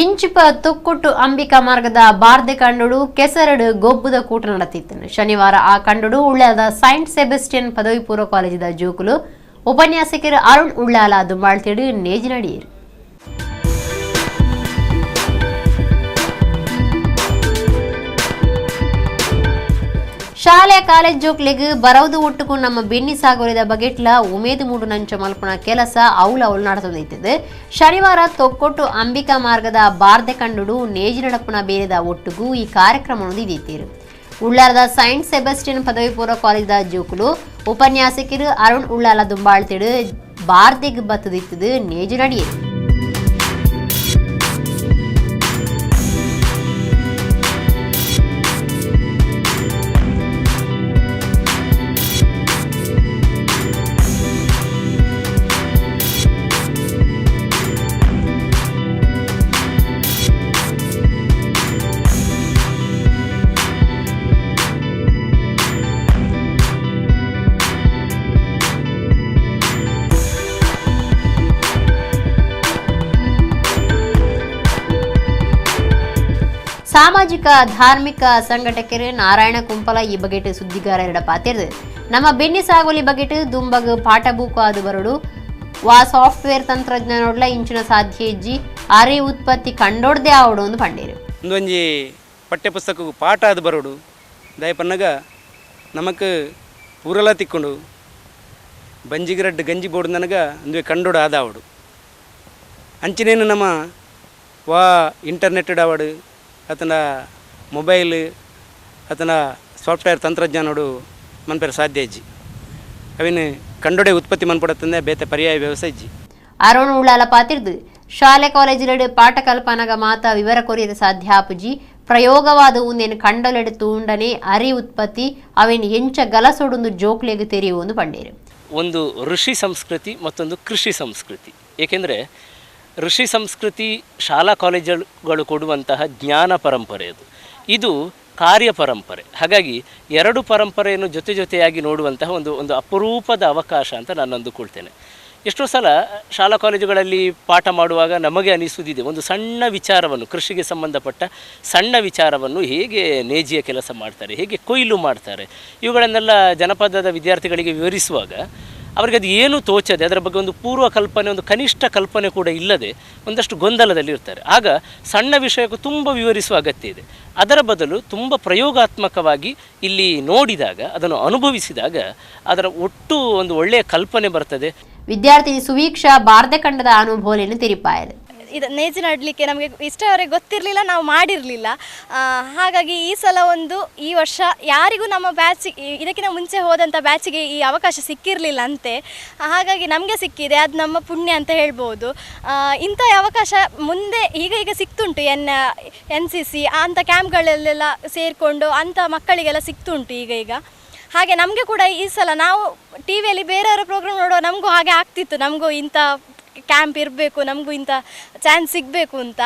ಇಂಚಿಪ ತುಕ್ಕುಟ್ಟು ಅಂಬಿಕಾ ಮಾರ್ಗದ ಬಾರ್ದೆ ಕಂಡುಡು ಕೆಸರಡು ಗೊಬ್ಬುದ ಕೂಟ ನಡೆದಿತ್ತು. ಶನಿವಾರ ಆ ಕಂಡುಡು ಉಳ್ಳಾಲದ ಸೈಂಟ್ ಸೆಬೆಸ್ಟಿಯನ್ ಪದವಿ ಪೂರ್ವ ಕಾಲೇಜಿದ ಜೂಕುಲು ಉಪನ್ಯಾಸಕರು ಅರುಣ್ ಉಳ್ಳಾಲ ದುಂಬಾಳ್ತಿಡು ನೇಜಿ ನಡೆಯಿರು. ಶಾಲೆ ಕಾಲೇಜ್ ಜೋಕ್ಲೆಗ್ ಬರವುದು ಒಟ್ಟುಕು ನಮ್ಮ ಬೆನ್ನಿ ಸಾಗೋರಿದ ಬಗೆಟ್ಲ ಉಮೇದು ಮೂಡು ನಂಚ ಮಲ್ಪನ ಕೆಲಸ ಅವಳು ನಡೆಸೋದೈತಿದೆ. ಶನಿವಾರ ತೊಕ್ಕೊಟ್ಟು ಅಂಬಿಕಾ ಮಾರ್ಗದ ಬಾರ್ದೆ ಕಂಡುಡು ನೇಜಿ ನಡಪನ ಬೇರೆದ ಒಟ್ಟುಗೂ ಈ ಕಾರ್ಯಕ್ರಮವನ್ನು ಇದ್ದೀರು. ಉಳ್ಳಾಲದ ಸೈಂಟ್ ಸೆಬೆಸ್ಟಿಯನ್ ಪದವಿ ಪೂರ್ವ ಕಾಲೇಜಿದ ಜೋಕುಲು ಉಪನ್ಯಾಸಕರು ಅರುಣ್ ಉಳ್ಳಾಲ ದುಂಬಾಳ್ತಿಡು ಬಾರ್ದೆಗ್ ಬತ್ತದಿತ್ತದು ನೇಜಿ ನಡೆಯಿರು. ಸಾಮಾಜಿಕ ಧಾರ್ಮಿಕ ಸಂಘಟಕರು ನಾರಾಯಣ ಕುಂಪಲ ಈ ಬಗೆಟ್ ಸುದ್ದಿಗಾರರ ಪಾತಿರ್ದು ನಮ್ಮ ಬೆನ್ನಿ ಸಾಗೋಲಿ ಬಗೆಟ್ ದುಂಬಗ್ ಪಾಠ ಬೂಕು ಅದು ಬರಡು ವಾ ಸಾಫ್ಟ್ವೇರ್ ತಂತ್ರಜ್ಞಾನೋಡ್ಲ ಇಂಚಿನ ಸಾಧ್ಯ ಇಜ್ಜಿ ಅರೆ ಉತ್ಪತ್ತಿ ಕಂಡೋಡ್ದೆ ಆವಡು ಒಂದು ಪಂಡೇರು ಒಂದೊಂಜಿ ಪಠ್ಯ ಪುಸ್ತಕಕ್ಕೂ ಪಾಠ ಅದು ಬರೋಡು ದಯಪನ್ನಗ ನಮಕ್ ಊರೆಲ್ಲ ತಿಕ್ಕೊಂಡು ಬಂಜಿಗಿರಡ್ಡು ಗಂಜಿ ಬೋರ್ಡು ನನಗ ಒಂದು ಕಂಡೋಡು ಆದಾವಡು ಅಂಚಿನೇನು ನಮ್ಮ ವಾ ಇಂಟರ್ನೆಟ್ ಆವಡು ಅತನ ಮೊಬೈಲ್ ಅತನ ಸಾಫ್ಟ್ವೇರ್ ತಂತ್ರಜ್ಞಾನೋಡು ಮನ್ಪೇರ ಸಾಧ್ಯ ಇಜ್ಜಿ ಅವಿನ ಕಂಡೊಡೆ ಉತ್ಪತ್ತಿ ಮನ್ಪಡತ್ತಂದೆ ಬೇತೆ ಪರ್ಯಾಯ ವ್ಯವಸ್ಥೆ ಇಜ್ಜಿ. ಅರುಣ್ ಉಳ್ಳಾಲ ಪಾತಿರ್ದು ಶಾಲೆ ಕಾಲೇಜಿಲೆಡು ಪಾಠ ಕಲ್ಪನಾಗ ಮಾತ ವಿವರ ಕೊರಿಯದ ಸಾಧ್ಯ ಆಪುಜಿ ಪ್ರಯೋಗವಾದ ಉಂದೇನು ಕಂಡಲೆಡು ತೂಂಡನೆ ಅರಿ ಉತ್ಪತ್ತಿ ಅವೇನು ಎಂಚ ಗಲಸೊಡೊಂದು ಜೋಕ್ಲೆಗೆ ತೆರೆಯುವುದು ಪಂಡೇರು. ಒಂದು ಋಷಿ ಸಂಸ್ಕೃತಿ ಮತ್ತೊಂದು ಕೃಷಿ ಸಂಸ್ಕೃತಿ. ಏಕೆಂದರೆ ಋಷಿ ಸಂಸ್ಕೃತಿ ಶಾಲಾ ಕಾಲೇಜುಗಳು ಕೊಡುವಂತಹ ಜ್ಞಾನ ಪರಂಪರೆ ಇದು ಕಾರ್ಯ ಪರಂಪರೆ. ಹಾಗಾಗಿ ಎರಡು ಪರಂಪರೆಯನ್ನು ಜೊತೆಯಾಗಿ ನೋಡುವಂತಹ ಒಂದು ಅಪರೂಪದ ಅವಕಾಶ ಅಂತ ನಾನು ಅಂದುಕೊಳ್ತೇನೆ. ಎಷ್ಟೋ ಸಲ ಶಾಲಾ ಕಾಲೇಜುಗಳಲ್ಲಿ ಪಾಠ ಮಾಡುವಾಗ ನಮಗೆ ಅನಿಸುವುದಿದೆ, ಒಂದು ಸಣ್ಣ ವಿಚಾರವನ್ನು, ಕೃಷಿಗೆ ಸಂಬಂಧಪಟ್ಟ ಸಣ್ಣ ವಿಚಾರವನ್ನು ಹೇಗೆ ನೇಜಿಯ ಕೆಲಸ ಮಾಡ್ತಾರೆ, ಹೇಗೆ ಕೊಯ್ಲು ಮಾಡ್ತಾರೆ, ಇವುಗಳನ್ನೆಲ್ಲ ಜನಪದದ ವಿದ್ಯಾರ್ಥಿಗಳಿಗೆ ವಿವರಿಸುವಾಗ ಅವರಿಗೆ ಅದು ಏನು ತೋಚದೆ, ಅದರ ಬಗ್ಗೆ ಒಂದು ಪೂರ್ವ ಕಲ್ಪನೆ, ಒಂದು ಕನಿಷ್ಠ ಕಲ್ಪನೆ ಕೂಡ ಇಲ್ಲದೆ ಒಂದಷ್ಟು ಗೊಂದಲದಲ್ಲಿ ಇರ್ತಾರೆ. ಆಗ ಸಣ್ಣ ವಿಷಯಕ್ಕೂ ತುಂಬ ವಿವರಿಸುವ ಅಗತ್ಯ ಇದೆ. ಅದರ ಬದಲು ತುಂಬ ಪ್ರಯೋಗಾತ್ಮಕವಾಗಿ ಇಲ್ಲಿ ನೋಡಿದಾಗ, ಅದನ್ನು ಅನುಭವಿಸಿದಾಗ ಅದರ ಒಟ್ಟು ಒಂದು ಒಳ್ಳೆಯ ಕಲ್ಪನೆ ಬರ್ತದೆ. ವಿದ್ಯಾರ್ಥಿ ಸುವೀಕ್ಷಾ ಬಾರ್ದೆ ಕಂಡದ ಅನುಭವವನ್ನು ತಿರುಪಾಯಿದೆ. ಇದು ನೇಜಿ ನಡಲಿಕ್ಕೆ ನಮಗೆ ಇಷ್ಟವರೆಗೆ ಗೊತ್ತಿರಲಿಲ್ಲ, ನಾವು ಮಾಡಿರಲಿಲ್ಲ. ಹಾಗಾಗಿ ಈ ಸಲ ಈ ವರ್ಷ ಯಾರಿಗೂ ನಮ್ಮ ಬ್ಯಾಚ್ ಇದಕ್ಕಿಂತ ಮುಂಚೆ ಹೋದಂಥ ಬ್ಯಾಚಿಗೆ ಈ ಅವಕಾಶ ಸಿಕ್ಕಿರಲಿಲ್ಲ ಅಂತೆ. ಹಾಗಾಗಿ ನಮಗೆ ಸಿಕ್ಕಿದೆ, ಅದು ನಮ್ಮ ಪುಣ್ಯ ಅಂತ ಹೇಳ್ಬೋದು. ಇಂಥ ಅವಕಾಶ ಮುಂದೆ ಈಗ ಸಿಕ್ತುಂಟು. NCC ಅಂಥ ಕ್ಯಾಂಪ್ಗಳಲ್ಲೆಲ್ಲ ಸೇರಿಕೊಂಡು ಅಂಥ ಮಕ್ಕಳಿಗೆಲ್ಲ ಸಿಕ್ತುಂಟು ಈಗ. ಹಾಗೆ ನಮಗೆ ಕೂಡ ಈ ಸಲ ನಾವು ಟಿ ವಿಯಲ್ಲಿ ಬೇರೆಯವರ ಪ್ರೋಗ್ರಾಮ್ ನೋಡುವ ನಮಗೂ ಹಾಗೆ ಆಗ್ತಿತ್ತು, ನಮಗೂ ಇಂಥ ಕ್ಯಾಂಪ್ ಇರಬೇಕು, ನಮಗೂ ಇಂಥ ಚಾನ್ಸ್ ಸಿಗಬೇಕು ಅಂತ.